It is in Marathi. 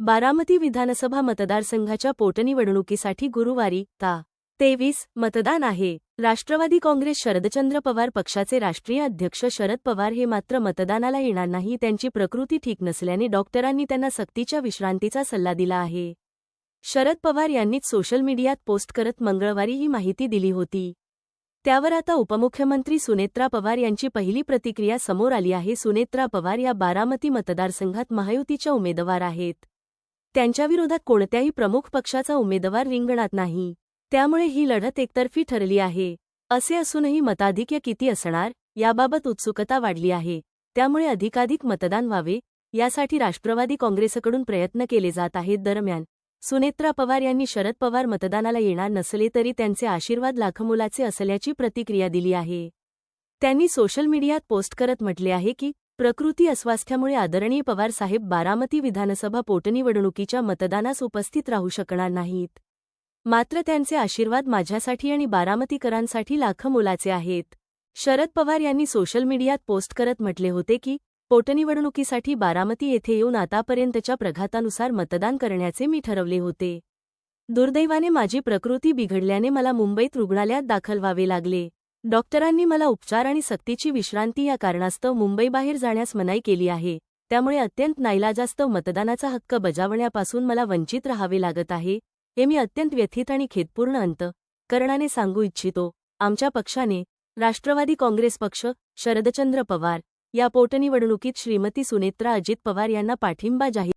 बारामती विधानसभा मतदारसंघाच्या पोटनिवडणुकीसाठी गुरुवारी ता. 23 मतदान आहे. राष्ट्रवादी काँग्रेस शरदचंद्र पवार पक्षाचे राष्ट्रीय अध्यक्ष शरद पवार हे मात्र मतदानाला येणार नाही. त्यांची प्रकृती ठीक नसल्याने डॉक्टरांनी त्यांना सक्तीच्या विश्रांतीचा सल्ला दिला आहे. शरद पवार यांनीच सोशल मीडियात पोस्ट करत मंगळवारी ही माहिती दिली होती. त्यावर आता उपमुख्यमंत्री सुनेत्रा पवार यांची पहिली प्रतिक्रिया समोर आली आहे. सुनेत्रा पवार या बारामती मतदारसंघात महायुतीच्या उमेदवार आहेत. त्यांच्याविरोधात कोणत्याही प्रमुख पक्षाचा उमेदवार रिंगणात नाही. त्यामुळे ही लढत एकतर्फी ठरली आहे. असे असूनही मताधिक्य किती असणार याबाबत उत्सुकता वाढली आहे. त्यामुळे अधिकाधिक मतदान व्हावे यासाठी राष्ट्रवादी काँग्रेसकडून प्रयत्न केले जात आहेत. दरम्यान सुनेत्रा पवार यांनी शरद पवार मतदानाला येणार नसले तरी त्यांचे आशीर्वाद लाखमोलाचे असल्याची प्रतिक्रिया दिली आहे. त्यांनी सोशल मीडियात पोस्ट करत म्हटले आहे की प्रकृती अस्वास्थ्यामुळे आदरणीय पवार साहेब बारामती विधानसभा पोटनिवडणुकीच्या मतदानास उपस्थित राहू शकणार नाहीत. मात्र त्यांचे आशीर्वाद माझ्यासाठी आणि बारामतीकरांसाठी लाखमोलाचे आहेत. शरद पवार यांनी सोशल मीडियात पोस्ट करत म्हटले होते की पोटनिवडणुकीसाठी बारामती येथे येऊन आतापर्यंतच्या प्रघातानुसार मतदान करण्याचे मी ठरवले होते. दुर्दैवाने माझी प्रकृती बिघडल्याने मला मुंबईत रुग्णालयात दाखल व्हावे लागले. डॉक्टरांनी मला उपचार आणि सक्तीची विश्रांती या कारणास्तव मुंबईबाहेर जाण्यास मनाई केली आहे. त्यामुळे अत्यंत नाईलाजास्तव मतदानाचा हक्क बजावण्यापासून मला वंचित राहावे लागत आहे. हे मी अत्यंत व्यथित आणि खेदपूर्ण अंतःकरणाने सांगू इच्छितो. आमच्या पक्षाने राष्ट्रवादी काँग्रेस पक्ष शरदचंद्र पवार या पोटनिवडणुकीत श्रीमती सुनेत्रा अजित पवार यांना पाठिंबा जाहीर